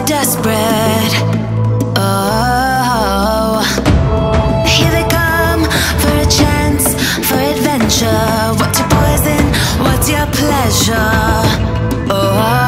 desperate. Oh, here they come for a chance, for adventure. What's your poison? What's your pleasure? Oh.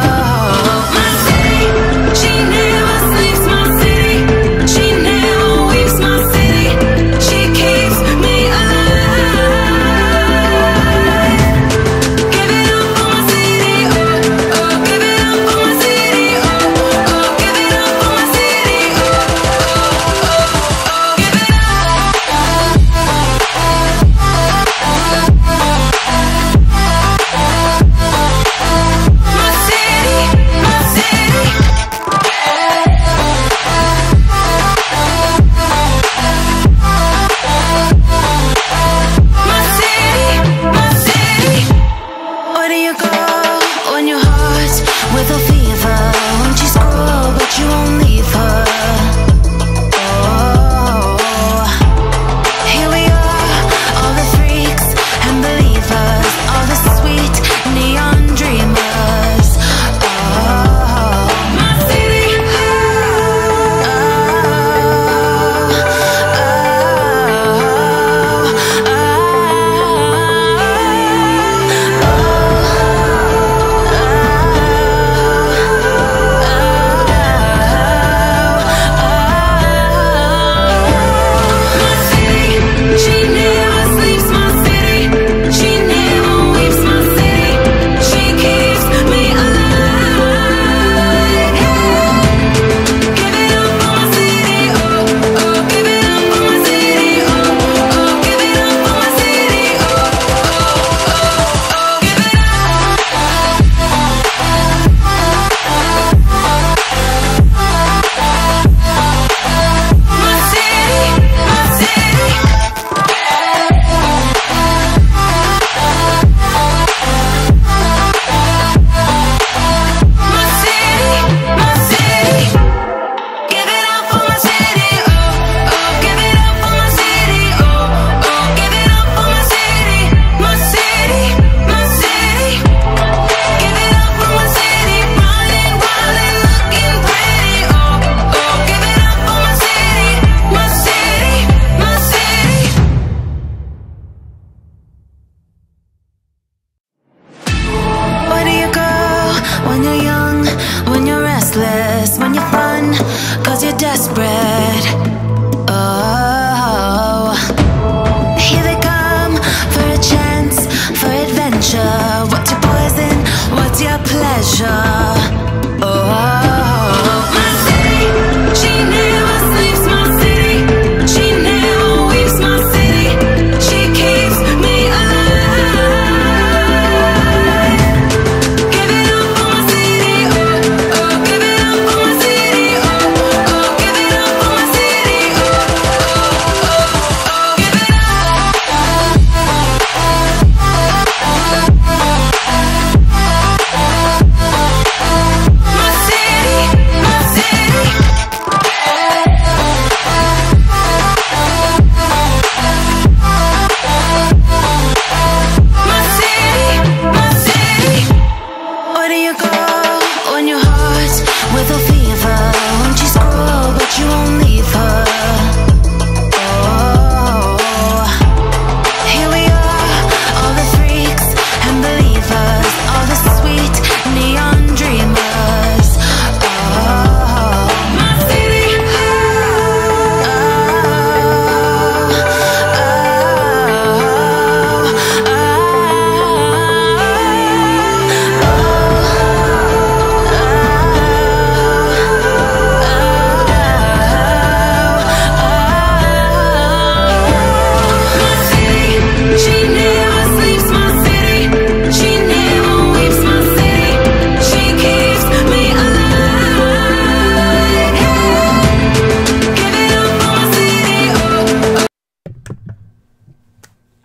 When you're fun, cause you're desperate. Oh, here they come for a chance, for adventure. What's your poison? What's your pleasure? Oh.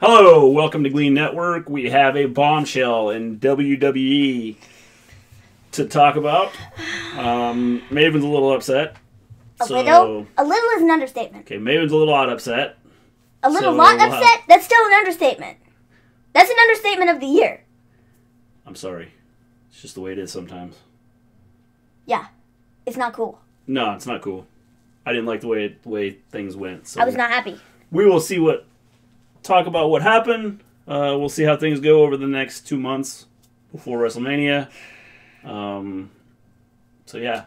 Hello, welcome to Gleen Network. We have a bombshell in WWE to talk about. Maven's a little upset. A little is an understatement. Okay, Maven's a little upset. A little lot upset? That's still an understatement. That's an understatement of the year. I'm sorry. It's just the way it is sometimes. Yeah. it's not cool. No, it's not cool. I didn't like the way things went. So I was not happy. We will talk about what happened. We'll see how things go over the next 2 months before WrestleMania. So yeah.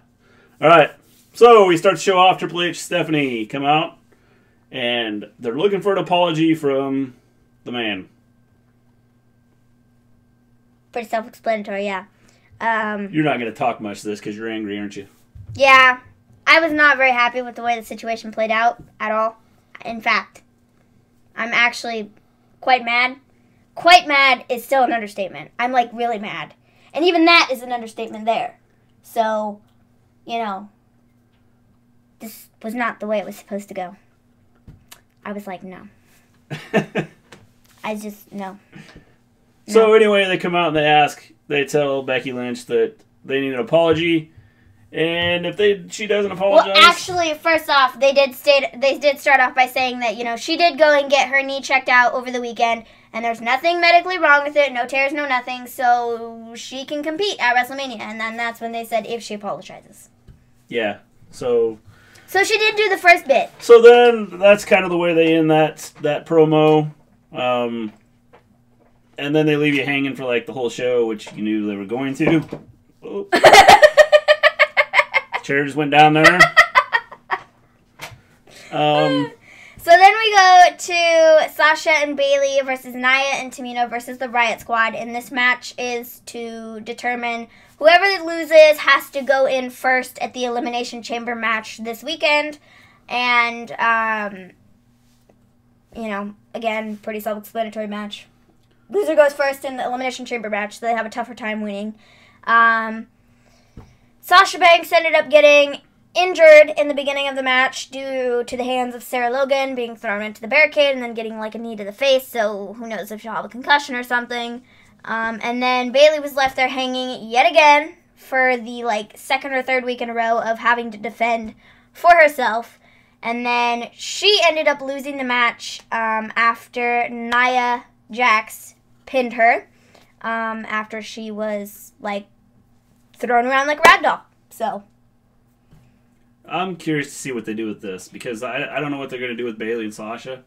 All right. So we start the show off. Triple H, Stephanie come out, and they're looking for an apology from the man. Pretty self-explanatory, yeah. You're not going to talk much this because you're angry, aren't you? Yeah. I was not very happy with the way the situation played out at all. In fact, I'm actually quite mad. Quite mad is still an understatement. I'm, like, really mad. And even that is an understatement there. So, you know, this was not the way it was supposed to go. I was like, no. I just, no. So anyway, they come out and they tell Becky Lynch that they need an apology. And if she doesn't apologize... Well, actually, first off, they did start off by saying that, you know, she did go and get her knee checked out over the weekend, and there's nothing medically wrong with it, no tears, no nothing, so she can compete at WrestleMania. And then that's when they said if she apologizes. Yeah, so she did do the first bit. So then that's kind of the way they end that promo. And then they leave you hanging for like the whole show, which you knew they were going to. Oh. Chair just went down there. So then we go to Sasha and Bayley versus Nia and Tamina versus the Riot Squad. And this match is to determine whoever loses has to go in first at the Elimination Chamber match this weekend. And, you know, again, pretty self-explanatory match. Loser goes first in the Elimination Chamber match, so they have a tougher time winning. Sasha Banks ended up getting injured in the beginning of the match due to the hands of Sarah Logan being thrown into the barricade and then getting like a knee to the face, so who knows if she'll have a concussion or something. And then Bayley was left there hanging yet again for the like second or third week in a row of having to defend for herself. And then she ended up losing the match after Nia Jax pinned her after she was like thrown around like a ragdoll. So I'm curious to see what they do with this because I don't know what they're going to do with Bayley and Sasha.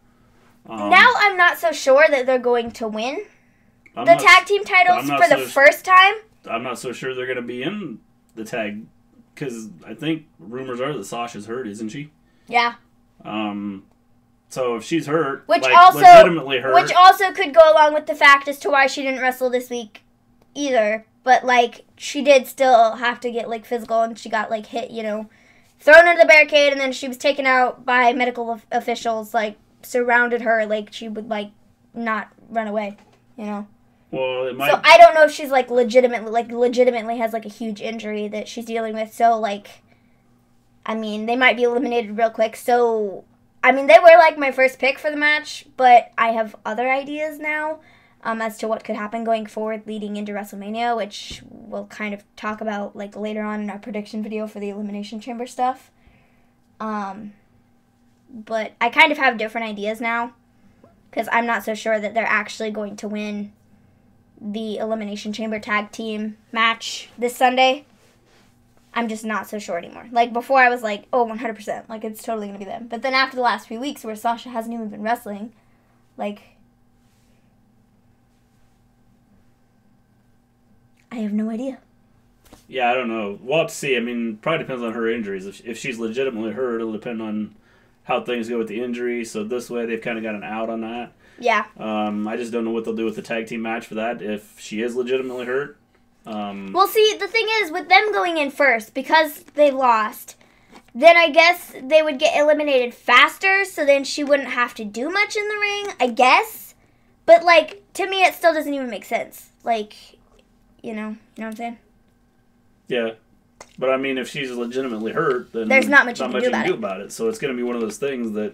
Now I'm not so sure that they're going to win the tag team titles for the first time. I'm not so sure they're going to be in the tag because I think rumors are that Sasha's hurt, isn't she? Yeah. So if she's hurt, legitimately hurt, which also could go along with the fact as to why she didn't wrestle this week either. But like she did still have to get like physical, and she got like hit, you know, thrown into the barricade, and then she was taken out by medical officials, like surrounded her, like she would like not run away, you know. Well, it might. So I don't know if she's like legitimately has like a huge injury that she's dealing with. So like, I mean, they might be eliminated real quick. So I mean, they were like my first pick for the match, but I have other ideas now as to what could happen going forward leading into WrestleMania, which we'll kind of talk about like later on in our prediction video for the Elimination Chamber stuff. But I kind of have different ideas now because I'm not so sure that they're actually going to win the Elimination Chamber tag team match this Sunday. I'm just not so sure anymore. Like, before I was like, oh, 100%. Like, it's totally going to be them. But then after the last few weeks where Sasha hasn't even been wrestling, like, I have no idea. Yeah, I don't know. We'll have to see. I mean, probably depends on her injuries. If she's legitimately hurt, it'll depend on how things go with the injury. So this way, they've kind of got an out on that. Yeah. I just don't know what they'll do with the tag team match for that if she is legitimately hurt. Well, see, the thing is, with them going in first, because they lost, then I guess they would get eliminated faster, so then she wouldn't have to do much in the ring, I guess. But, like, to me, it still doesn't even make sense. Like, you know what I'm saying? Yeah. But, I mean, if she's legitimately hurt, then there's not much you can do about it. So it's going to be one of those things that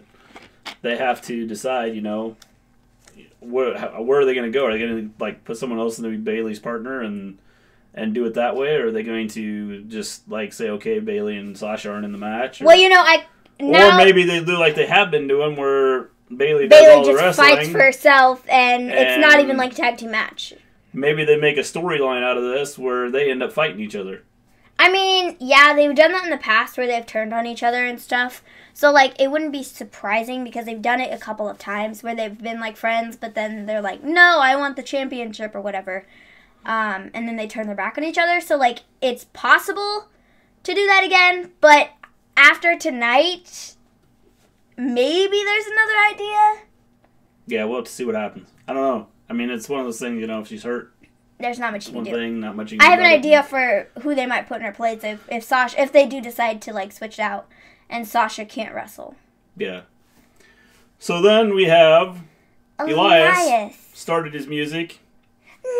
they have to decide, you know, where are they going to go? Are they going to, like, put someone else in to be Bayley's partner and do it that way, or are they going to just like say, okay, Bayley and Sasha aren't in the match? Well, you know, or maybe they do like they have been doing, where Bayley does all the wrestling, just fights for herself, and it's not even like a tag team match. Maybe they make a storyline out of this where they end up fighting each other. I mean, yeah, they've done that in the past where they've turned on each other and stuff. So, like, it wouldn't be surprising because they've done it a couple of times where they've been, like, friends, but then they're like, no, I want the championship or whatever. And then they turn their back on each other. So, like, it's possible to do that again. But after tonight, maybe there's another idea. Yeah, we'll have to see what happens. I don't know. I mean, it's one of those things, if she's hurt. There's not much you can do. One thing, not much you can do. I have an idea for who they might put in her place if they do decide to, like, switch it out and Sasha can't wrestle. Yeah. So then we have Elias started his music,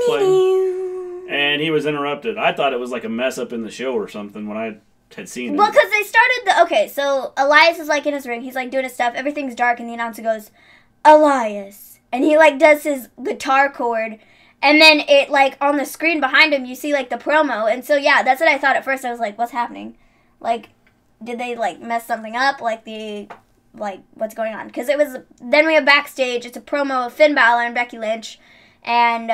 playing, and he was interrupted. I thought it was like a mess up in the show or something when I had seen it. Well, because they started so Elias is, like, in his ring. He's, like, doing his stuff. Everything's dark, and the announcer goes, Elias. And he, like, does his guitar chord. And then it, like, on the screen behind him, you see, like, the promo. And so, yeah, that's what I thought at first. I was like, what's happening? Like, did they, like, mess something up? Like, what's going on? Because then we have backstage. It's a promo of Finn Balor and Becky Lynch. And,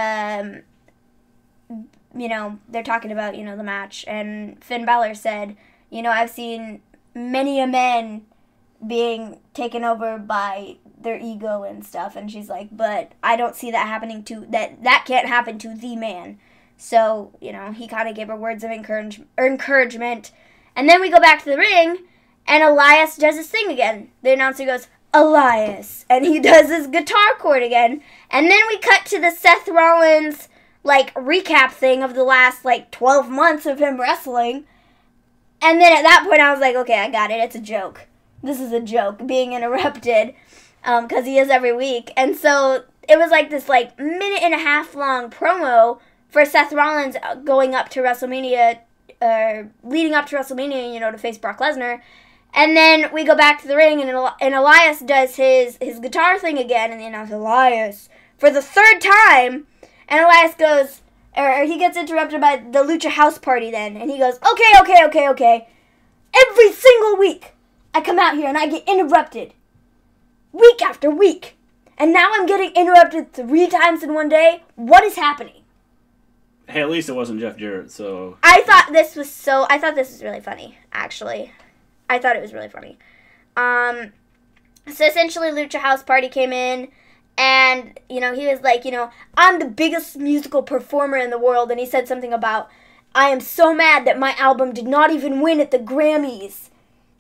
they're talking about, the match. And Finn Balor said, I've seen many a man being taken over by their ego and stuff, and she's like, but I don't see that happening that can't happen to the man. So, he kind of gave her words of encouragement, and then we go back to the ring, and Elias does his thing again. The announcer goes, Elias, and he does his guitar chord again, and then we cut to the Seth Rollins, like, recap thing of the last, like, 12 months of him wrestling, and then at that point I was like, okay, I got it, it's a joke. This is a joke, being interrupted. Because he is every week. And so it was like this like minute and a half long promo for Seth Rollins going up to WrestleMania, leading up to WrestleMania, to face Brock Lesnar. And then we go back to the ring and Elias does his guitar thing again. And they announce Elias for the third time. And Elias goes, or he gets interrupted by the Lucha House Party then. And he goes, okay. Every single week I come out here and I get interrupted. Week after week. And now I'm getting interrupted 3 times in one day. What is happening? Hey, at least it wasn't Jeff Jarrett, so... I thought this was really funny, actually. I thought it was really funny. So essentially, Lucha House Party came in, and, he was like, I'm the biggest musical performer in the world, and he said something about, I am so mad that my album did not even win at the Grammys.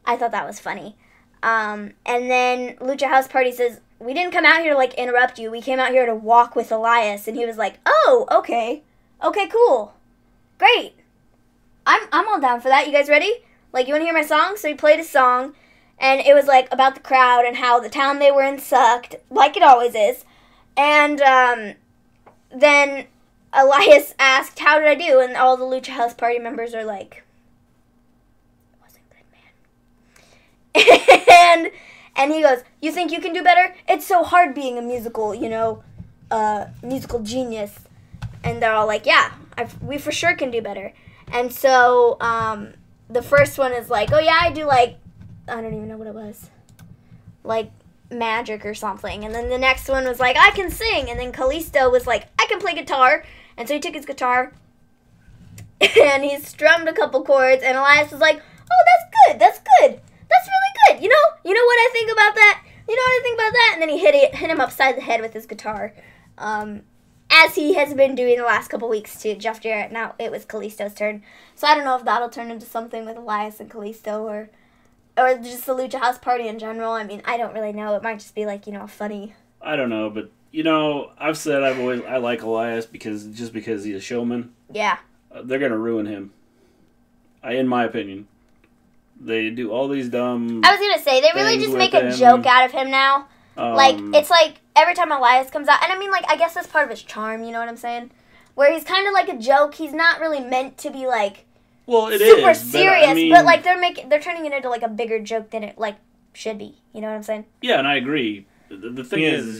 I thought that was funny. And then Lucha House Party says, we didn't come out here to, like, interrupt you. We came out here to walk with Elias. And he was like, oh, okay. Okay, cool. Great. I'm all down for that. You guys ready? Like, you want to hear my song? So he played a song. And it was, like, about the crowd and how the town they were in sucked. Like it always is. And, then Elias asked, how did I do? And all the Lucha House Party members are like, and he goes, you think you can do better? It's so hard being a musical, musical genius. And they're all like, yeah, we for sure can do better. And so the first one is like, oh yeah, I do like, I don't even know what it was, like magic or something. And then the next one was like, I can sing. And then Kalisto was like, I can play guitar. And so he took his guitar and he strummed a couple chords. And Elias was like, oh, that's good. That's really good. You know what I think about that? And then he hit him upside the head with his guitar. As he has been doing the last couple weeks to Jeff Jarrett. Now it was Kalisto's turn. So I don't know if that'll turn into something with Elias and Kalisto or just the Lucha House Party in general. I mean, I don't really know. It might just be like, funny. I don't know, but I've said I like Elias because he's a showman. Yeah. They're gonna ruin him. In my opinion. They do all these dumb... I was going to say, they really just make a joke out of him now. It's like, every time Elias comes out... And I mean, like, I guess that's part of his charm, you know what I'm saying? Where he's kind of like a joke. He's not really meant to be, like, super serious. But, like, they're turning it into, like, a bigger joke than it, like, should be. You know what I'm saying? Yeah, and I agree. The thing is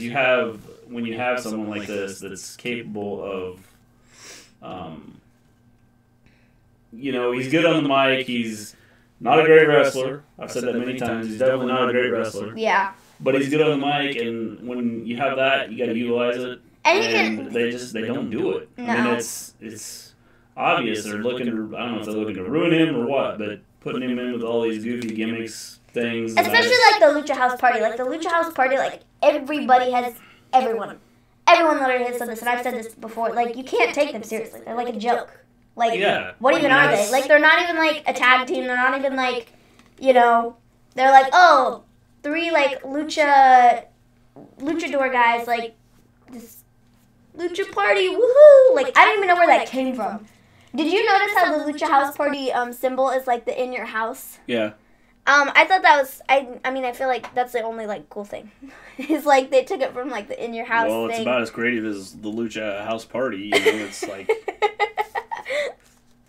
when you have someone like this that's capable of... he's good on the mic, he's... Not a great wrestler. I've said that many times. He's definitely not a great wrestler. Yeah. But he's good on the mic, and when you have that, you got to utilize it. And they don't do it. No. I mean, it's obvious they're looking to, I don't know if they're looking to ruin him or what, but putting him in with all these goofy gimmicks, things. Especially like the Lucha House Party. Like the Lucha House Party, like everybody has, everyone literally has said this, and I've said this before, like you can't take them seriously. They're like a joke. Like, what even are they? Like, they're not even like a tag team. They're not even like, you know, they're like, oh, 3 like luchador guys, like this lucha party, woohoo! Like, I don't even know where that came from. Did you notice how the Lucha House Party symbol is like the in your house? Yeah. I thought that was, I mean, I feel like that's the only like cool thing. It's like they took it from like the in your house thing. Well, it's about as creative as the Lucha House Party. You know, it's like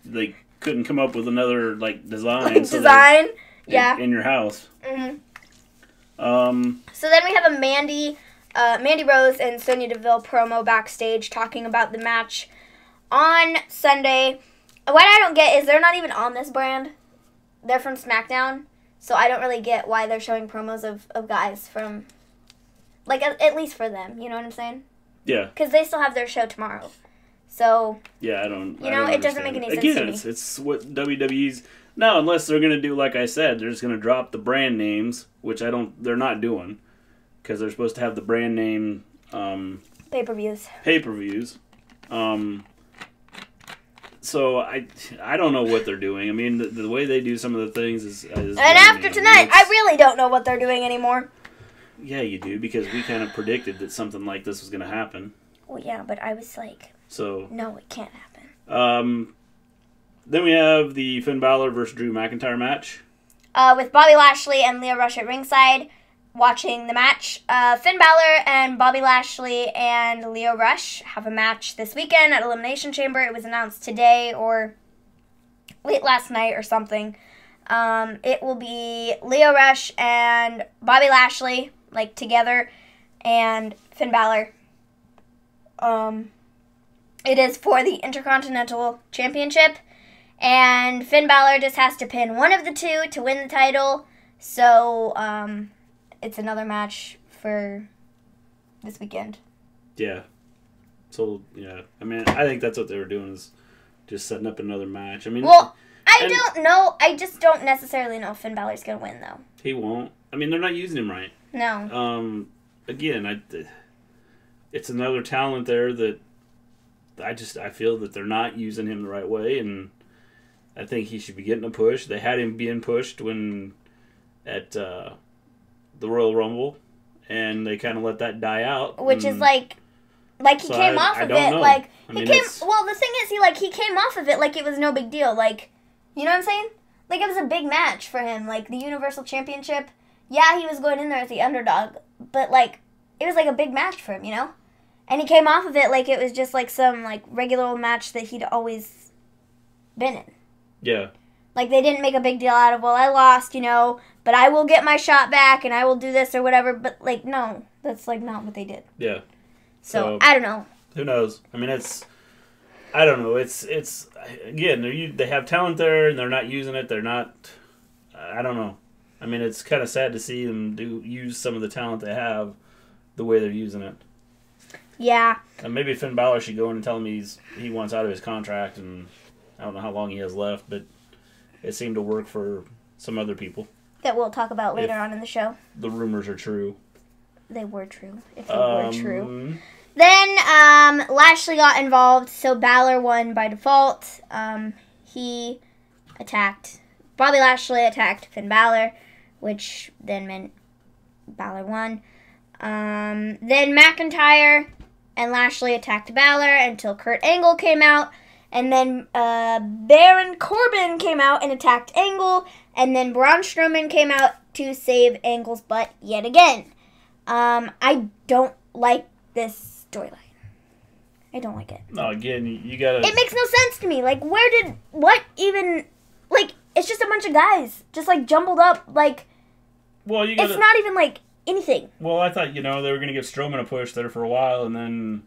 they couldn't come up with another like design. Yeah. In your house. Mhm. So then we have a Mandy Rose and Sonya Deville promo backstage talking about the match on Sunday. What I don't get is they're not even on this brand. They're from SmackDown, so I don't really get why they're showing promos of guys from, like, at least for them. You know what I'm saying? Yeah. Because they still have their show tomorrow. So, yeah, I don't. You know, it doesn't make any sense to me. Again, it's what WWE's. No, unless they're going to do, like I said, they're just going to drop the brand names, which they're not doing, because they're supposed to have the brand name pay-per-views. So I don't know what they're doing. I mean, the way they do some of the things is and after tonight, I really don't know what they're doing anymore. Yeah, you do, because we kind of predicted that something like this was going to happen. Well, yeah, but I was like, no, it can't happen. Then we have the Finn Balor versus Drew McIntyre match. With Bobby Lashley and Lio Rush at ringside watching the match. Finn Balor and Bobby Lashley and Lio Rush have a match this weekend at Elimination Chamber. It was announced today or late last night or something. It will be Lio Rush and Bobby Lashley, like, together, and Finn Balor. It is for the Intercontinental Championship. And Finn Balor just has to pin one of the two to win the title. So, it's another match for this weekend. Yeah. So, yeah. I mean, I think that's what they were doing, is just setting up another match. I mean... Well, I don't know. I just don't necessarily know if Finn Balor's going to win, though. He won't. I mean, they're not using him right. No. Again, it's another talent there that I feel that they're not using him the right way, and I think he should be getting a push. They had him being pushed at the Royal Rumble, and they kind of let that die out. Which is like he came off of it. Like, well, the thing is, he came off of it like it was no big deal. Like, you know what I'm saying? Like, it was a big match for him. Like, the Universal Championship. Yeah, he was going in there as the underdog, but, like, it was like a big match for him, you know? And he came off of it like it was just like some, like, regular old match that he'd always been in. Yeah. Like, they didn't make a big deal out of, well, I lost, you know, but I will get my shot back and I will do this or whatever. But, like, no, that's, like, not what they did. Yeah. So I don't know. Who knows? I mean, I don't know. It's again, they have talent there and they're not using it. They're not, I don't know. I mean, it's kind of sad to see them use some of the talent they have the way they're using it. Yeah. And maybe Finn Balor should go in and tell him he wants out of his contract, and I don't know how long he has left, but it seemed to work for some other people. That we'll talk about later on in the show. The rumors are true. They were true. If they were true. Then Lashley got involved, so Balor won by default. He attacked. Bobby Lashley attacked Finn Balor, which then meant Balor won. Then McIntyre and Lashley attacked Balor until Kurt Angle came out. And then Baron Corbin came out and attacked Angle. And then Braun Strowman came out to save Angle's butt yet again. I don't like this storyline. I don't like it. No, again, you gotta... It makes no sense to me. Like, it's just a bunch of guys. Just, like, jumbled up. Like, well, you gotta... It's not even, like, anything. Well, I thought, they were going to give Strowman a push there for a while, and then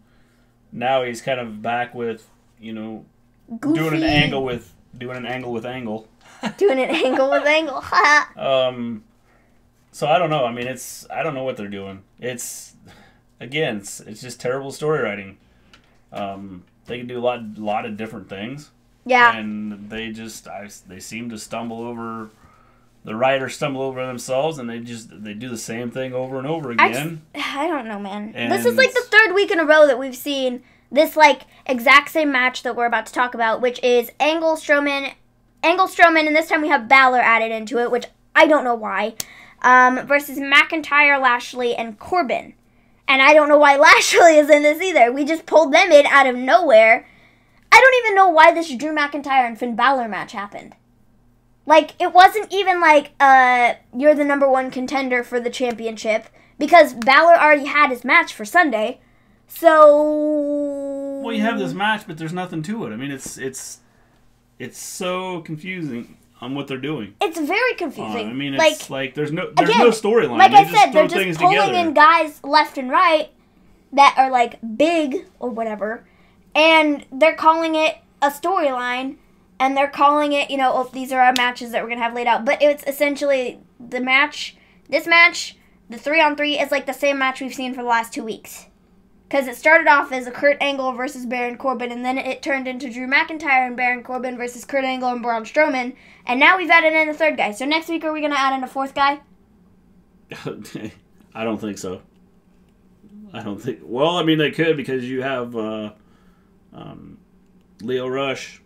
now he's kind of back with, Goofy. doing an angle with Angle. Doing an angle with Angle. So I don't know. I mean, I don't know what they're doing. It's just terrible story writing. They can do a lot of different things. Yeah. And they seem to stumble over. The writers stumble over themselves, and they do the same thing over and over again. I don't know, man. And this is like the third week in a row that we've seen this like exact same match that we're about to talk about, which is Angle Strowman, and this time we have Balor added into it, which I don't know why, versus McIntyre, Lashley, and Corbin. And I don't know why Lashley is in this either. We just pulled them in out of nowhere. I don't even know why this Drew McIntyre and Finn Balor match happened. Like, it wasn't even like, you're the number one contender for the championship, because Balor already had his match for Sunday. So... Well, you have this match, but there's nothing to it. I mean, it's so confusing on what they're doing. It's very confusing. I mean, it's like there's no again, storyline. Like I said, they're just just pulling in guys left and right that are, like, big or whatever, and they're calling it a storyline. And they're calling it, you know, oh, these are our matches that we're going to have laid out. But it's essentially this match, the 3-on-3, is like the same match we've seen for the last 2 weeks. Because it started off as a Kurt Angle versus Baron Corbin, and then it turned into Drew McIntyre and Baron Corbin versus Kurt Angle and Braun Strowman. And now we've added in a third guy. So next week, are we going to add in a fourth guy? I don't think so. Well, I mean, they could, because you have Leo Rush.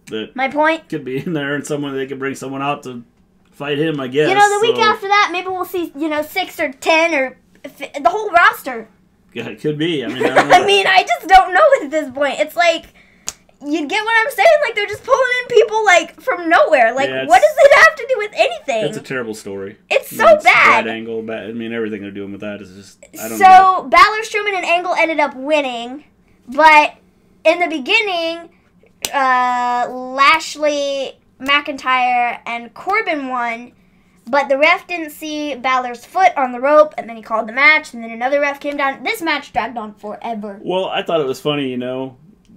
That my point could be in there, and they could bring someone out to fight him, I guess. You know, the week after that, maybe we'll see, 6 or 10 or the whole roster. Yeah, it could be. I mean, I don't know. I mean, I just don't know at this point. It's like, you get what I'm saying? Like, they're just pulling in people, like, from nowhere. Like, what does it have to do with anything? It's a terrible story. It's so bad. Bad angle. Bad. I mean, everything they're doing with that is just, I don't know. So, Balor, Strowman, and Angle ended up winning, but in the beginning... Lashley, McIntyre, and Corbin won, but the ref didn't see Balor's foot on the rope, and then he called the match, and then another ref came down. This match dragged on forever. Well, I thought it was funny,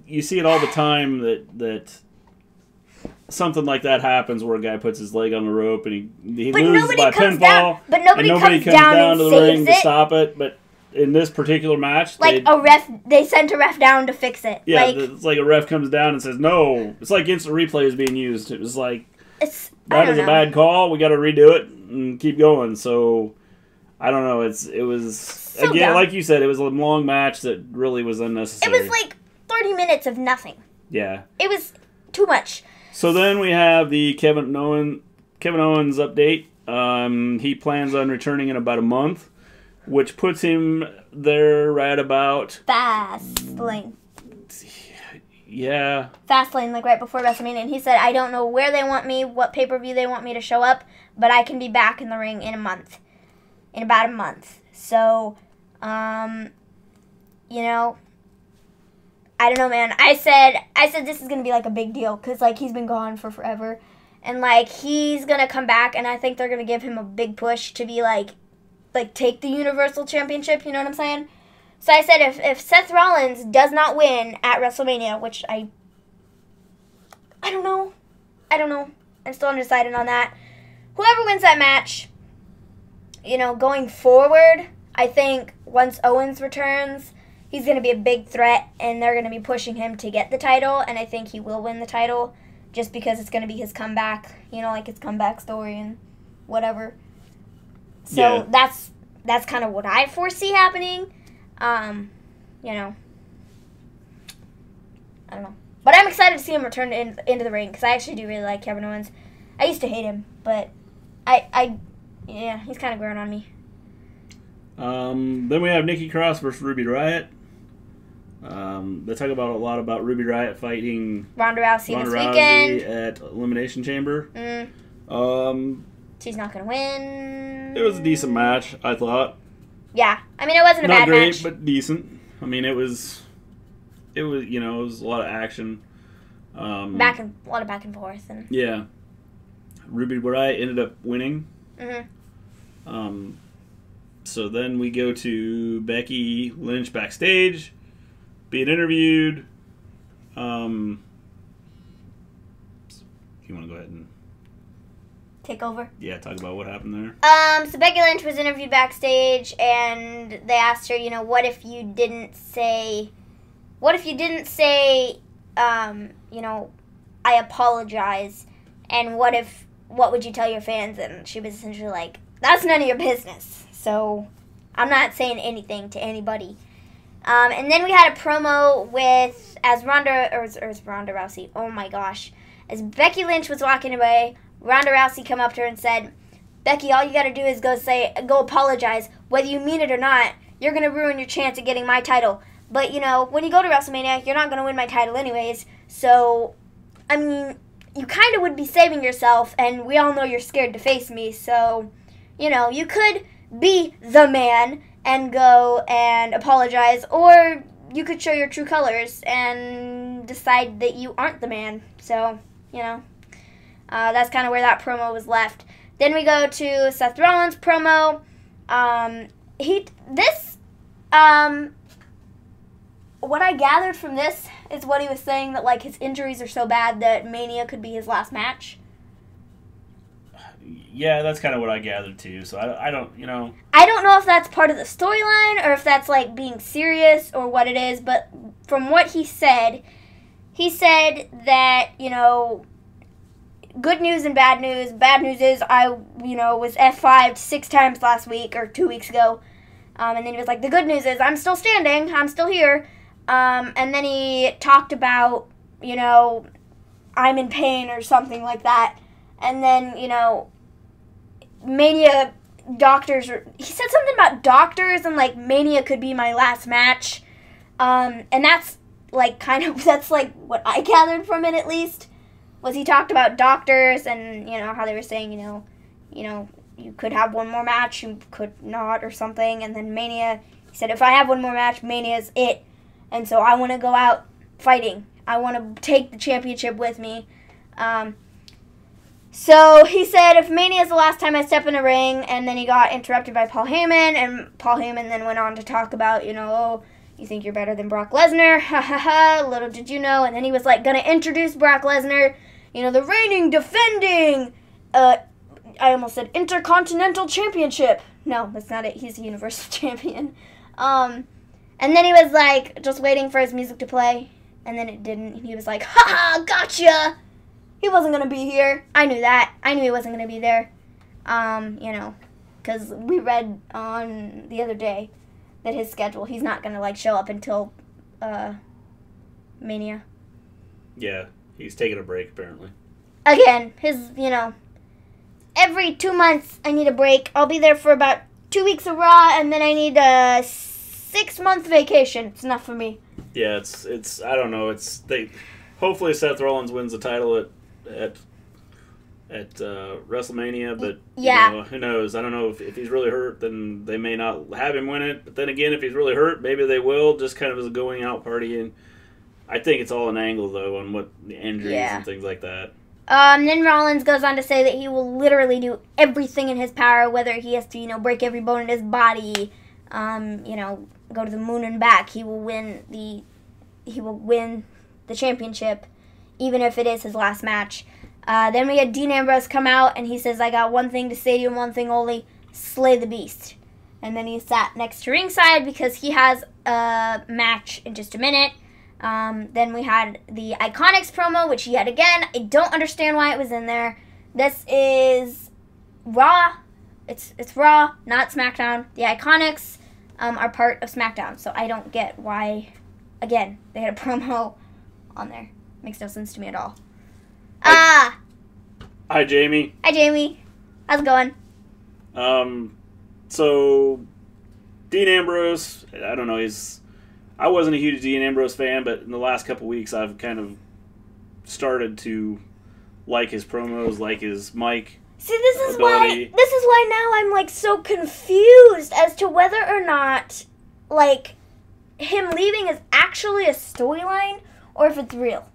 you see it all the time that something like that happens where a guy puts his leg on the rope and he loses by pinfall, but nobody comes down to the ring to stop it, but in this particular match, they sent a ref down to fix it. Yeah, it's like a ref comes down and says, no. It's like instant replay is being used. It was like, that is a bad call. We got to redo it and keep going. So, I don't know. It was, so again, dumb. like you said, it was a long match that really was unnecessary. It was like 30 minutes of nothing. Yeah. It was too much. So then we have the Kevin Owens update. He plans on returning in about a month, which puts him there right about... Fastlane. Yeah. Fastlane, like right before WrestleMania. And he said, I don't know where they want me, what pay-per-view they want me to show up, but I can be back in the ring in a month. In about a month. So, I don't know, man. I said this is going to be like a big deal because, like, he's been gone for forever. And, like, he's going to come back, and I think they're going to give him a big push to be, like, take the Universal Championship, you know what I'm saying? So I said if Seth Rollins does not win at WrestleMania, which I don't know. I'm still undecided on that. Whoever wins that match, going forward, I think once Owens returns, he's going to be a big threat, and they're going to be pushing him to get the title, and I think he will win the title just because it's going to be his comeback, like his comeback story and whatever. So that's kind of what I foresee happening. I don't know. But I'm excited to see him return into the ring because I actually do really like Kevin Owens. I used to hate him, but he's kind of growing on me. Then we have Nikki Cross versus Ruby Riott. They talk a lot about Ruby Riott fighting Ronda Rousey this weekend at Elimination Chamber. She's not going to win. It was a decent match, I thought. Yeah. I mean, it wasn't a bad match. Not great, but decent. I mean, it was a lot of action. A lot of back and forth. And yeah. Ruby Riott ended up winning. Mm-hmm. So then we go to Becky Lynch backstage, being interviewed. You want to go ahead and take over? Yeah, talk about what happened there. So Becky Lynch was interviewed backstage, and they asked her, what if you didn't say, I apologize. And what would you tell your fans? And she was essentially like, that's none of your business. So I'm not saying anything to anybody. And then we had a promo as Ronda Rousey. Oh my gosh. As Becky Lynch was walking away, Ronda Rousey come up to her and said, Becky, all you got to do is go apologize. Whether you mean it or not, you're going to ruin your chance of getting my title. But, when you go to WrestleMania, you're not going to win my title anyways. So, I mean, you kind of would be saving yourself, and we all know you're scared to face me. So, you could be the man and go and apologize, or you could show your true colors and decide that you aren't the man. So, that's kind of where that promo was left. Then we go to Seth Rollins' promo. What I gathered from this is what he was saying, that, like, his injuries are so bad that Mania could be his last match. Yeah, that's kind of what I gathered, too. So I don't, I don't know if that's part of the storyline or if that's, like, being serious or what it is, but from what he said that, good news and bad news. Bad news is I, was F5'd 6 times last week or 2 weeks ago. And then he was like, the good news is I'm still standing. I'm still here. And then he talked about, I'm in pain or something like that. And then, Mania doctors, he said something about doctors and, like, Mania could be my last match. And that's, like, that's, like, what I gathered from it, at least, was he talked about doctors and, how they were saying, you could have one more match, you could not, or something. And then Mania, he said, if I have one more match, Mania's it. And so I want to go out fighting. I want to take the championship with me. So he said, if Mania is the last time I step in a ring, and then he got interrupted by Paul Heyman, and Paul Heyman then went on to talk about, oh, you think you're better than Brock Lesnar? Ha ha ha, little did you know. And then he was, like, going to introduce Brock Lesnar, the reigning, defending, I almost said Intercontinental Championship. No, that's not it. He's a Universal Champion. And then he was, like, just waiting for his music to play, and then it didn't. And he was like, ha ha, gotcha! He wasn't going to be here. I knew that. I knew he wasn't going to be there. Because we read on the other day that his schedule, he's not going to, like, show up until Mania. Yeah, he's taking a break, apparently. Again, his, every 2 months I need a break. I'll be there for about 2 weeks of Raw, and then I need a 6-month vacation. It's enough for me. Yeah, it's I don't know. Hopefully Seth Rollins wins the title at WrestleMania, but yeah, who knows? I don't know if he's really hurt, then they may not have him win it. But then again, if he's really hurt, maybe they will, just kind of as a going out party. And I think it's all an angle though on what the injuries and things like that. Then Rollins goes on to say that he will literally do everything in his power, whether he has to, break every bone in his body, go to the moon and back. He will win the championship, even if it is his last match. Then we had Dean Ambrose come out, and he says, I got one thing to say to you and one thing only, slay the beast. And then he sat next to ringside because he has a match in just a minute. Then we had the Iconics promo, which yet again, I don't understand why it was in there. This is Raw. It's Raw, not SmackDown. The Iconics are part of SmackDown, so I don't get why, again, they had a promo on there. Makes no sense to me at all. Hi, Jamie. Hi, Jamie. How's it going? So, Dean Ambrose, I don't know, I wasn't a huge Dean Ambrose fan, but in the last couple weeks I've kind of started to like his promos, like his mic. See, this is why now I'm, like, so confused as to whether or not, like, him leaving is actually a storyline or if it's real.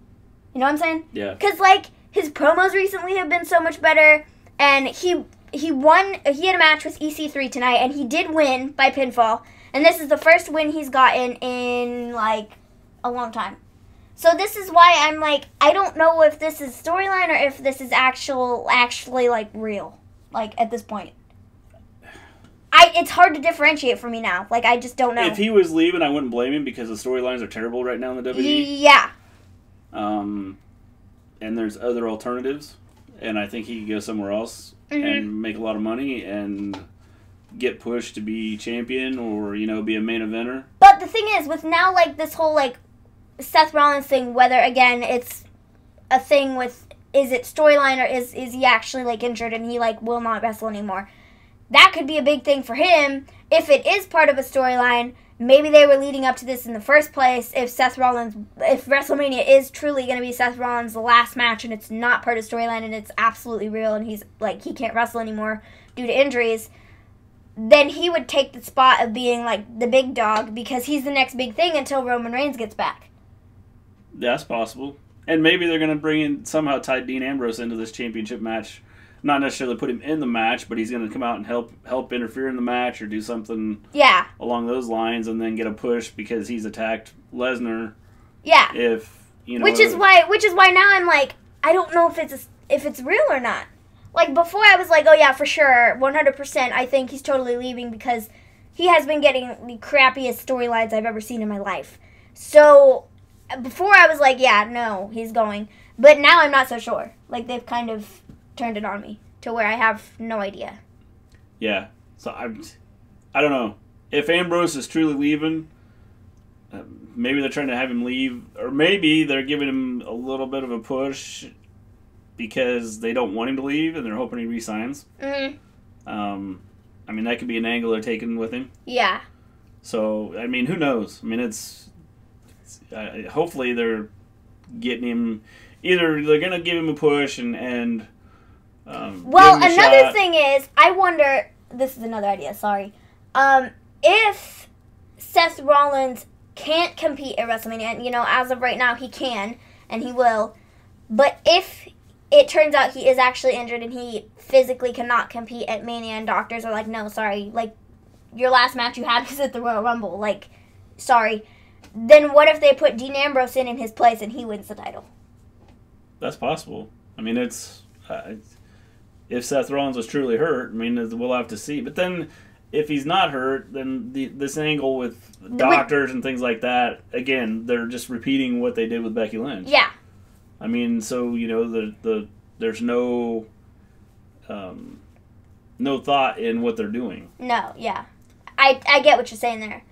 You know what I'm saying? Yeah. Because, like, his promos recently have been so much better, and he had a match with EC3 tonight, and he did win by pinfall, and this is the first win he's gotten in, like, a long time. So this is why I'm like, I don't know if this is storyline or if this is actually, like, real, like, at this point. It's hard to differentiate for me now. Like, I just don't know. If he was leaving, I wouldn't blame him because the storylines are terrible right now in the WWE. Yeah. and there's other alternatives, and I think he could go somewhere else and make a lot of money and get pushed to be champion or, you know, be a main eventer. But the thing is, with now, like, this whole, like, Seth Rollins thing, whether, again, it's a thing with, is it storyline or is he actually, like, injured and he, like, will not wrestle anymore? That could be a big thing for him. If it is part of a storyline, maybe they were leading up to this in the first place. If WrestleMania is truly going to be Seth Rollins' last match and it's not part of storyline and it's absolutely real and he's, like, he can't wrestle anymore due to injuries, then he would take the spot of being, like, the big dog because he's the next big thing until Roman Reigns gets back. That's possible. And maybe they're going to bring in, somehow tie Dean Ambrose into this championship match. Not necessarily put him in the match, but he's going to come out and help interfere in the match or do something along those lines and then get a push because he's attacked Lesnar. Yeah. If, you know, which is why now I'm like, I don't know if it's real or not. Like, before I was like, oh yeah, for sure, 100%, I think he's totally leaving because he has been getting the crappiest storylines I've ever seen in my life. So, before I was like, yeah, no, he's going. But now I'm not so sure. Like, they've kind of turned it on me to where I have no idea. Yeah. So, I don't know. If Ambrose is truly leaving, maybe they're trying to have him leave, or maybe they're giving him a little bit of a push because they don't want him to leave and they're hoping he resigns. Mm-hmm. I mean, that could be an angle they're taking with him. Yeah. So, I mean, who knows? I mean, it's hopefully they're getting him, either they're going to give him a push and well, give him a another shot. thing is, I wonder, this is another idea, sorry. If Seth Rollins can't compete at WrestleMania, and, you know, as of right now, he can, and he will, but if it turns out he is actually injured and he physically cannot compete at Mania and doctors are like, no, sorry, like, your last match you had was at the Royal Rumble, like, sorry, then what if they put Dean Ambrose in his place and he wins the title? That's possible. I mean, it's if Seth Rollins was truly hurt, I mean, we'll have to see. But then, if he's not hurt, then this angle with doctors and things like that, again, they're just repeating what they did with Becky Lynch. Yeah. I mean, so, you know, there's no thought in what they're doing. No, yeah. I get what you're saying there.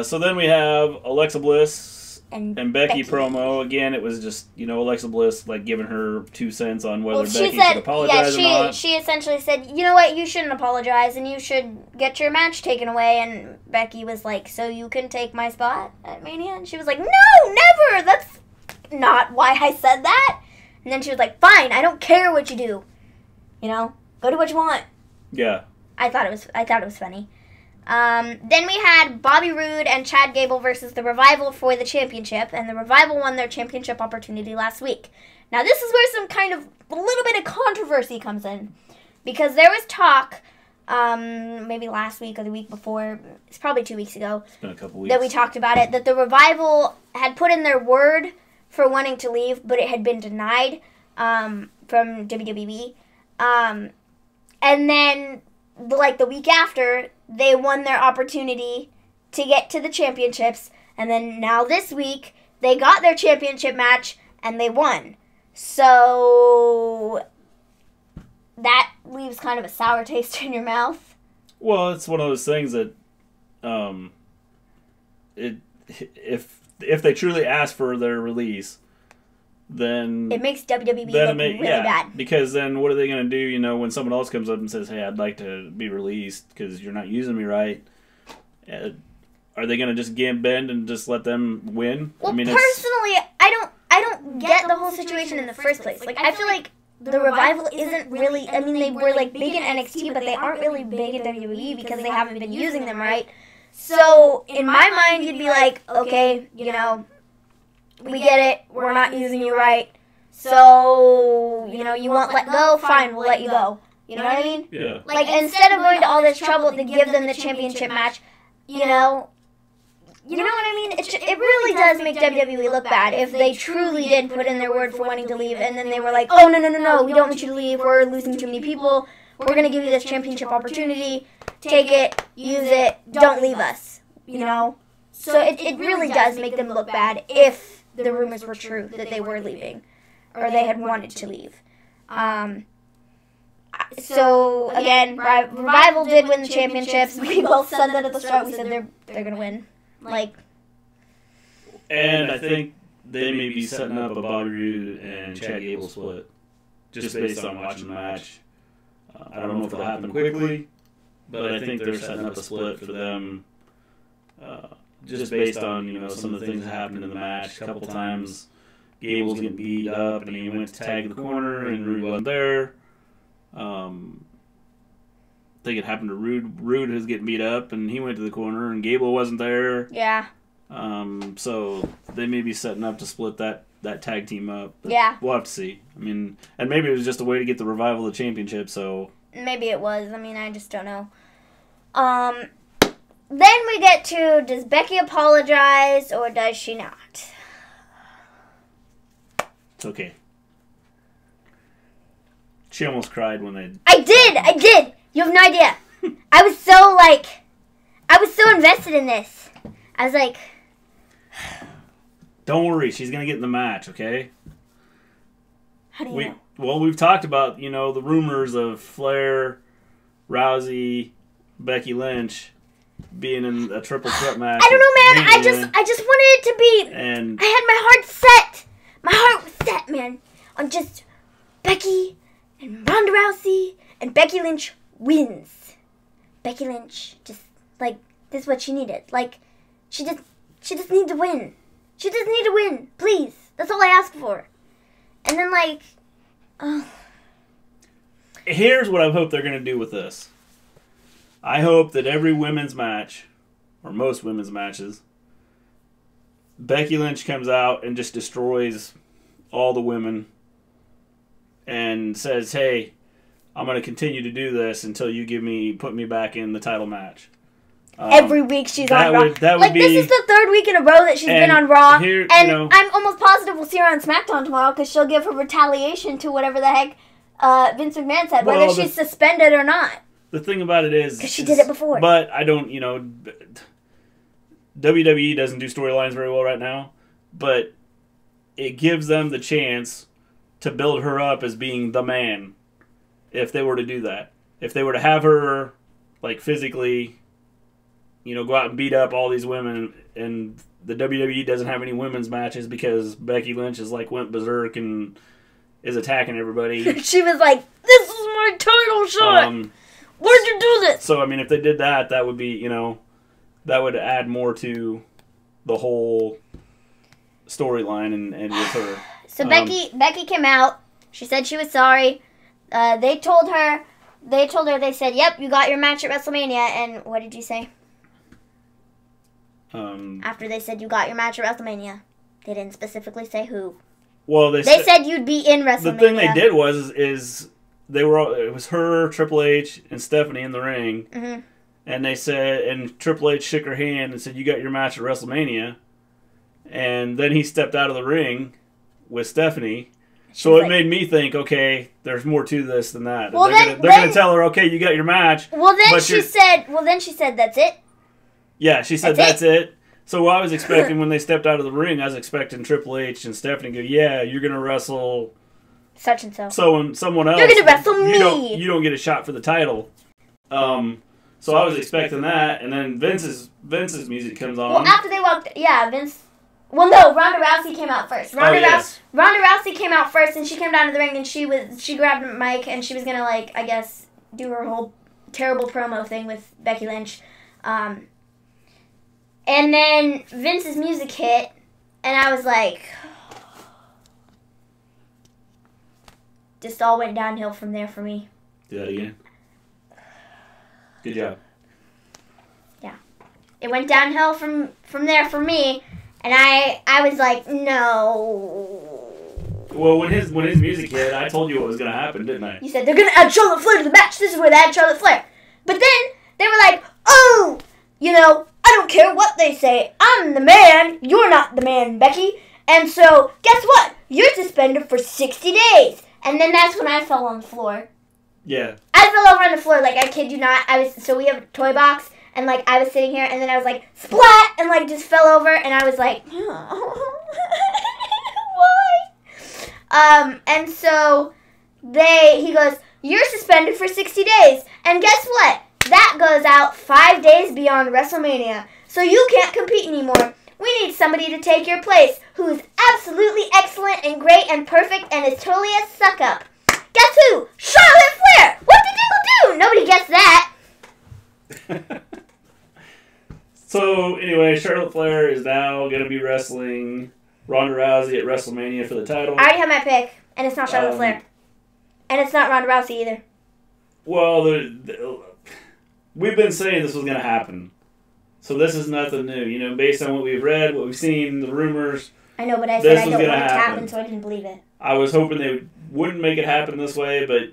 So then we have Alexa Bliss and Becky promo. Again, it was just, you know, Alexa Bliss, like, giving her 2 cents on whether Becky should apologize or not. She essentially said, you know what, you shouldn't apologize and you should get your match taken away. And Becky was like, so you can take my spot at Mania? And she was like, no, never! That's not why I said that. And then she was like, fine, I don't care what you do. You know, go do what you want. Yeah. I thought it was funny. Then we had Bobby Roode and Chad Gable versus the Revival for the championship, and the Revival won their championship opportunity last week. Now this is where some kind of a little bit of controversy comes in, because there was talk, maybe last week or the week before, it's probably 2 weeks ago, it's been a couple weeks, that we talked about it, that the Revival had put in their word for wanting to leave, but it had been denied from WWE. And then, like, the week after, they won their opportunity to get to the championships. And then now this week, they got their championship match, and they won. So, that leaves kind of a sour taste in your mouth. Well, it's one of those things that, if they truly ask for their release, then it makes WWE look really bad. Because then what are they going to do, you know, when someone else comes up and says, hey, I'd like to be released because you're not using me right? Are they going to just bend and just let them win? Well, I mean, personally, I don't get the whole situation in the first place. Like, I feel like the Revival isn't really, I mean, they were, like, big in NXT, but they aren't really big in WWE because they haven't been using them right. So, in my mind, you'd be like, okay, you know, we get it, we're not using you right, so, you know, you won't let go, fine, we'll let you go. You know what I mean? Yeah. Like, instead of going to all this trouble to give them the championship match, you know what I mean? It really does make WWE look bad if they truly did put in their word for wanting to leave, and then they were like, oh, no, we don't want you to leave, we're losing too many people, we're going to give you this championship opportunity, take it, use it, don't leave us, you know? So it really does make them look bad if the rumors were true that they were leaving. or they had wanted to leave. So again, Revival did win the championships. We both said that at the start. We said they're gonna win. Like, and I think they may be setting up a Bobby Roode and Chad Gable split, just based on watching the match. I don't know if it'll happen quickly, but I think they're setting up a split for them, just based on some of the things that happened in the match. A couple times, Gable's getting beat up, and he went to tag the corner, and Roode wasn't there. I think it happened to Roode. Roode was getting beat up, and he went to the corner, and Gable wasn't there. Yeah. So they may be setting up to split that tag team up. But yeah. We'll have to see. I mean, and maybe it was just a way to get the Revival the championship, so... Maybe it was. I mean, I just don't know. Then we get to, does Becky apologize, or does she not? It's okay. She almost cried when they... I did! You have no idea. I was so invested in this. I was like... Don't worry, she's going to get in the match, okay? How do you know? Well, we've talked about, the rumors of Flair, Rousey, Becky Lynch being in a triple threat match. I don't know, man. I just wanted it to be... And I had my heart set. My heart was set, man, on just Becky and Ronda Rousey, and Becky Lynch wins. Becky Lynch just, this is what she needed. She just needs to win. She just needs to win, please. That's all I ask for. And then, Here's what I hope they're going to do with this. I hope that every women's match, or most women's matches, Becky Lynch comes out and just destroys all the women and says, hey, I'm going to continue to do this until you put me back in the title match. Every week she's on Raw. This is the third week in a row that she's been on Raw. Here, I'm almost positive we'll see her on SmackDown tomorrow because she'll give her retaliation to whatever the heck Vince McMahon said, whether she's suspended or not. The thing about it is... Because she did it before. But I don't, WWE doesn't do storylines very well right now, but it gives them the chance to build her up as being the man if they were to do that. If they were to have her, physically... go out and beat up all these women, and the WWE doesn't have any women's matches because Becky Lynch went berserk and is attacking everybody. She was like, this is my title shot! Where'd you do this? So, I mean, if they did that, that would be, that would add more to the whole storyline and with her. So Becky came out. She said she was sorry. They said, yep, you got your match at WrestleMania. And what did you say? After they said you got your match at WrestleMania, they didn't specifically say who. Well, they said you'd be in WrestleMania. The thing they did was it was her, Triple H, and Stephanie in the ring, mm-hmm. and they said, and Triple H shook her hand and said, "You got your match at WrestleMania," and then he stepped out of the ring with Stephanie. So it made me think, okay, there's more to this than that. Well, they're going to tell her, okay, you got your match. Well, then she said, that's it. Yeah, she said, that's it. So I was expecting when they stepped out of the ring, I was expecting Triple H and Stephanie to go, yeah, you're going to wrestle such and so. Someone else. You're going to wrestle me. You don't get a shot for the title. So I was expecting that, and then Vince's music comes on. Well, after they walked, Vince. Well, no, Ronda Rousey came out first. Ronda Rousey came out first, and she came down to the ring, and she grabbed a mic, and she was gonna I guess do her whole terrible promo thing with Becky Lynch. And then Vince's music hit, and I was like, just all went downhill from there for me. Do that again. Good job. Yeah. It went downhill from there for me, and I was like, no. Well, when his music hit, I told you what was going to happen, didn't I? You said, they're going to add Charlotte Flair to the match. This is where they add Charlotte Flair. But then, they were like, oh, I don't care what they say. I'm the man. You're not the man, Becky. And so, guess what? You're suspended for 60 days. And then that's when I fell on the floor. Yeah. I fell over on the floor, I kid you not. So we have a toy box, and I was sitting here, and then I was like, splat, and just fell over, and I was like, why? And so he goes, you're suspended for 60 days. And guess what? That goes out 5 days beyond WrestleMania. So you can't compete anymore. We need somebody to take your place who's absolutely excellent and great and perfect and is totally a suck-up. Guess who? Charlotte Flair! What did you do? Nobody guessed that. So, anyway, Charlotte Flair is now going to be wrestling Ronda Rousey at WrestleMania for the title. I already have my pick, and it's not Charlotte Flair. And it's not Ronda Rousey either. Well, we've been saying this was going to happen. So this is nothing new. You know, based on what we've read, what we've seen, the rumors. I know, but I said I don't want it to happen, so I didn't believe it. I was hoping they wouldn't make it happen this way, but,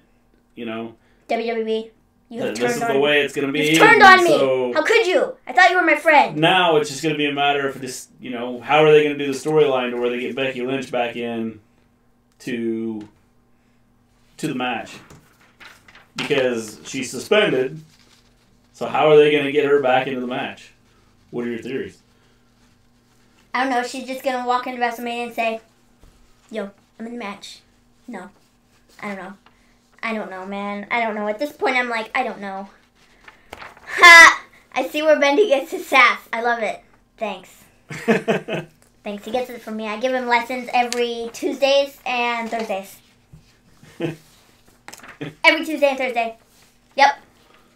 you know. WWE, you have turned on me. This is the way it's going to be. You've turned on me. How could you? I thought you were my friend. Now it's just going to be a matter of just, you know, how are they going to do the storyline to where they get Becky Lynch back in to the match. Because she's suspended, so how are they going to get her back into the match? What are your theories? I don't know. She's just going to walk into WrestleMania and say, yo, I'm in the match. No. I don't know. I don't know, man. I don't know. At this point, I'm like, I don't know. Ha! I see where Bendy gets his sass. I love it. Thanks. Thanks. He gets it from me. I give him lessons every Tuesdays and Thursdays. Every Tuesday and Thursday. Yep.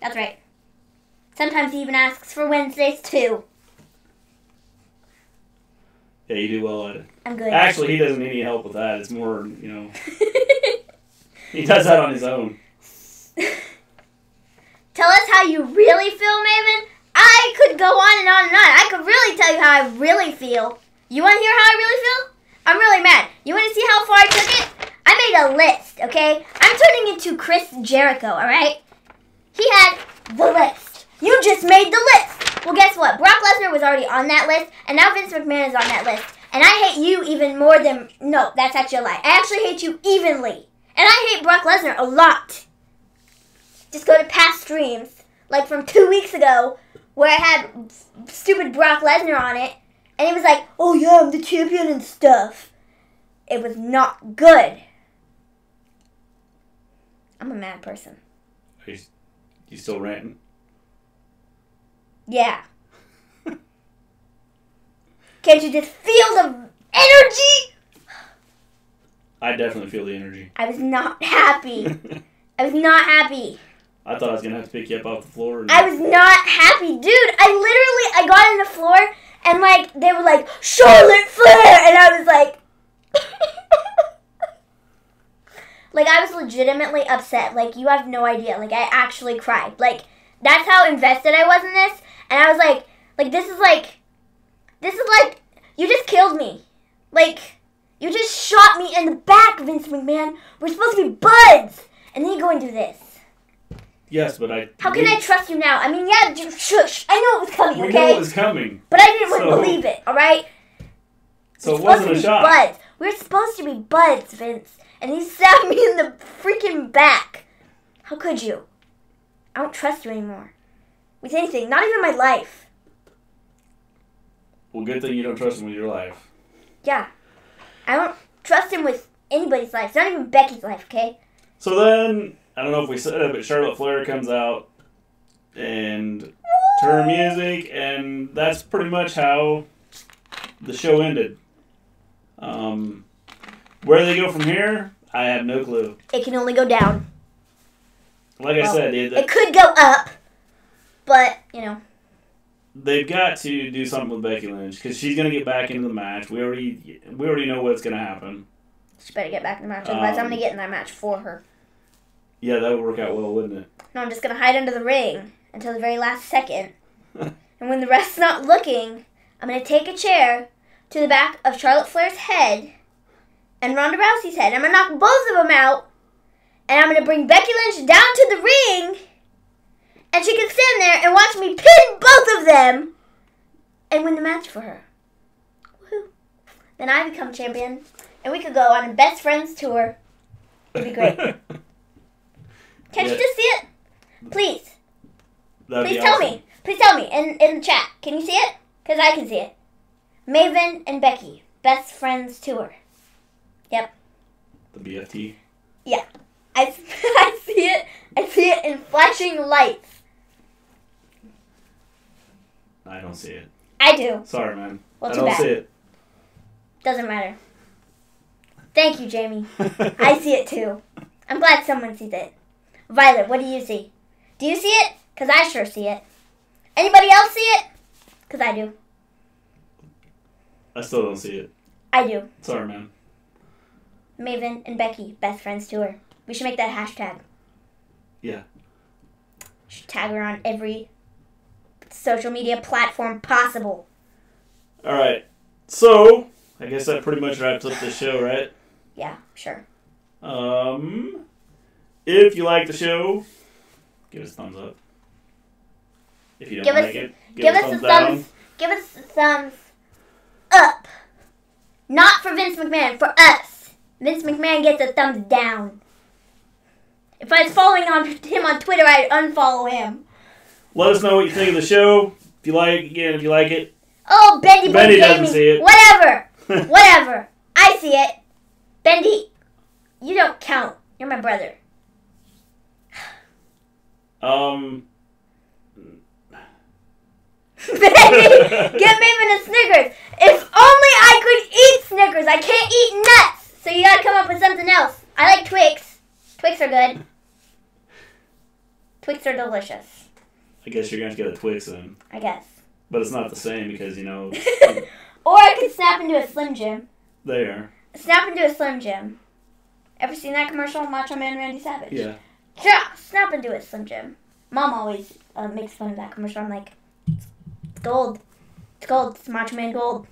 That's right. Sometimes he even asks for Wednesdays, too. Yeah, you do well at it. I'm good. Actually, he doesn't need any help with that. It's more, you know... He does that on his own. Tell us how you really feel, Maven. I could go on and on and on. I could really tell you how I really feel. You want to hear how I really feel? I'm really mad. You want to see how far I took it? I made a list, okay? I'm turning into Chris Jericho, alright? He had the list. You just made the list. Well, guess what? Brock Lesnar was already on that list, and now Vince McMahon is on that list. And I hate you even more than... No, that's actually a lie. I actually hate you evenly. And I hate Brock Lesnar a lot. Just go to past streams, like from 2 weeks ago, where I had stupid Brock Lesnar on it, and he was like, oh yeah, I'm the champion and stuff. It was not good. I'm a mad person. Are you still ranting? Yeah. Can't you just feel the energy? I definitely feel the energy. I was not happy. I was not happy. I thought I was going to have to pick you up off the floor. I was not happy. Dude, I got on the floor, and, like, they were like, Charlotte Flair! And I was like... Like, I was legitimately upset. Like, you have no idea. Like, I actually cried. Like, that's how invested I was in this. And I was like, this is like, you just killed me. Like, you just shot me in the back, Vince McMahon. We're supposed to be buds. And then you go and do this. Yes, but I... How can I trust you now? I mean, yeah, shush. I know it was coming, okay? We know it was coming. But I didn't believe it, all right? So it wasn't a shot. Buds. We're supposed to be buds, Vince. And he stabbed me in the freaking back. How could you? I don't trust you anymore. With anything. Not even my life. Well, good thing you don't trust him with your life. Yeah. I don't trust him with anybody's life. It's not even Becky's life, okay? So then, I don't know if we said it, but Charlotte Flair comes out and to her music, and that's pretty much how the show ended. Where they go from here, I have no clue. It can only go down. Like I said, it could go up, but, you know. They've got to do something with Becky Lynch, because she's going to get back into the match. We already know what's going to happen. She better get back in the match, otherwise I'm going to get in that match for her. Yeah, that would work out well, wouldn't it? No, I'm just going to hide under the ring until the very last second. And when the rest's not looking, I'm going to take a chair to the back of Charlotte Flair's head and Ronda Rousey's head. I'm going to knock both of them out, and I'm going to bring Becky Lynch down to the ring, and she can stand there and watch me pin both of them and win the match for her. Woohoo. Then I become champion, and we could go on a best friends tour. It'd be great. Can't you just see it? Please. Please tell me. Please tell me in the chat. Can you see it? Because I can see it. Maven and Becky, best friends tour. Yep. The BFT? Yeah. I see it. I see it in flashing lights. I don't see it. I do. Sorry, man. Well, I too don't bad. see it. Doesn't matter. Thank you, Jamie. I see it too. I'm glad someone sees it. Violet, what do you see? Do you see it? Because I sure see it. Anybody else see it? Because I do. I still don't see it. I do. Sorry, man. Maven and Becky, best friends tour. We should make that a hashtag. Yeah. Should tag her on every social media platform possible. Alright. So, I guess that pretty much wraps up the show, right? Yeah, sure. If you like the show, give us a thumbs up. If you don't like it, give us a thumbs down. Give us a thumbs up. Not for Vince McMahon, for us. Vince McMahon gets a thumbs down. If I was following him on Twitter, I'd unfollow him. Let us know what you think of the show. If you like it. Oh, Bendy Bendy Boy doesn't Gaming. see it. Whatever. Whatever. I see it. Bendy, you don't count. You're my brother. Bendy, get Maven a Snickers. If only I could eat Snickers. I can't eat nuts. So you gotta come up with something else. I like Twix. Twix are good. Twix are delicious. I guess you're going to have to get a Twix then. I guess. But it's not the same because, you know, Or I could snap into a Slim Jim. they are. Snap into a Slim Jim. Ever seen that commercial? Macho Man Randy Savage. Yeah. Yeah, snap into a Slim Jim. Mom always makes fun of that commercial. I'm like, it's gold. It's gold. It's Macho Man gold.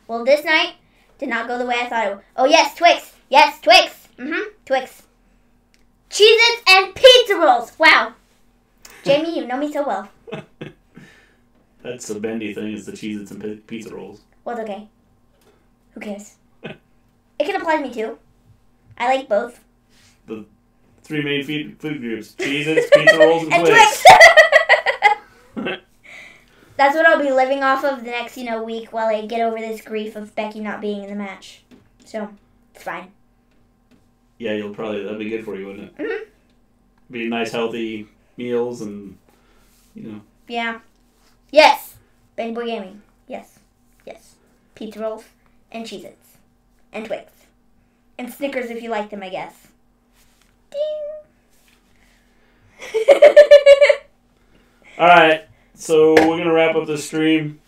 Well, this night did not go the way I thought it would. Oh, yes, Twix. Yes, Twix. Twix. Cheez-Its and pizza rolls. Wow. Jamie, you know me so well. That's a bendy thing, is the Cheez-Its and pizza rolls. Well, okay. Who cares? It can apply to me, too. I like both. The three main food groups. Cheez-Its, pizza rolls, and Twix. That's what I'll be living off of the next, week while I get over this grief of Becky not being in the match. So, it's fine. Yeah, that'd be good for you, wouldn't it? Mm-hmm. Be nice, healthy meals and, Yeah. Yes. Benny Boy Gaming. Yes. Yes. Pizza rolls and Cheez-Its. And Twix. And Snickers if you like them, I guess. Ding! Alright, so we're going to wrap up this stream.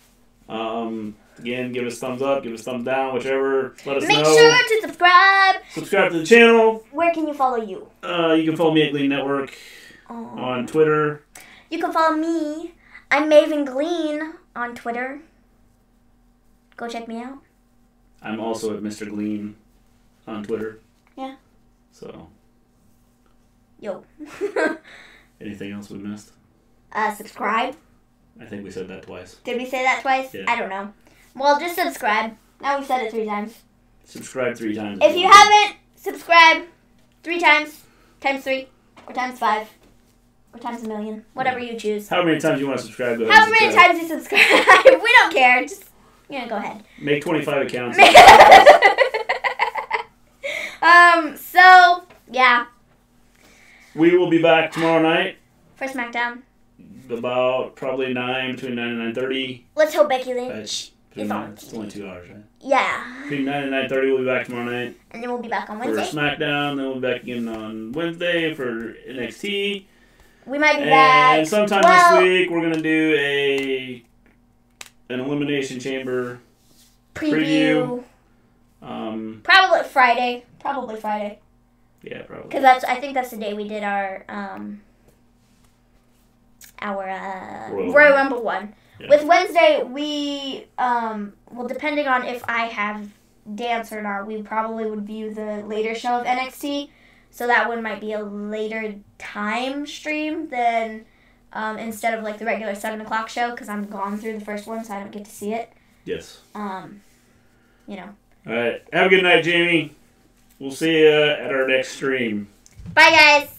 Again, give us thumbs up, give us thumbs down, whichever. Let us know. Make sure to subscribe. Subscribe to the channel. Where can you follow you? You can follow me at Gleen Network on Twitter. You can follow me. I'm Maven Gleen on Twitter. Go check me out. I'm also at Mr. Gleen on Twitter. Yeah. So. Yo. Anything else we missed? Subscribe. I think we said that twice. Did we say that twice? Yeah. I don't know. Well, just subscribe. Now we've said it 3 times. Subscribe 3 times. If you haven't, subscribe 3 times. Times 3. Or times 5. Or times a million. Whatever you choose. However many times you want to subscribe. However many times you subscribe. We don't care. Just, go ahead. Make 25 accounts. So, yeah. We will be back tomorrow night. For SmackDown. About probably between 9 and 9:30. Let's hope Becky Lynch is on. It's only 2 hours, right? Yeah. Between 9 and 9:30, we'll be back tomorrow night. And then we'll be back on For Wednesday. SmackDown, then we'll be back again on Wednesday for NXT. We might be back. And sometime this week, we're going to do an Elimination Chamber preview. Probably Friday. Yeah, probably. Because I think that's the day we did our Royal Rumble one. Yeah. With Wednesday, we well, depending on if I have dance or not, we probably would view the later show of NXT. So that one might be a later time stream than instead of like the regular 7 o'clock show, because I'm gone through the first one, so I don't get to see it. Yes. All right. Have a good night, Jamie. We'll see you at our next stream. Bye, guys.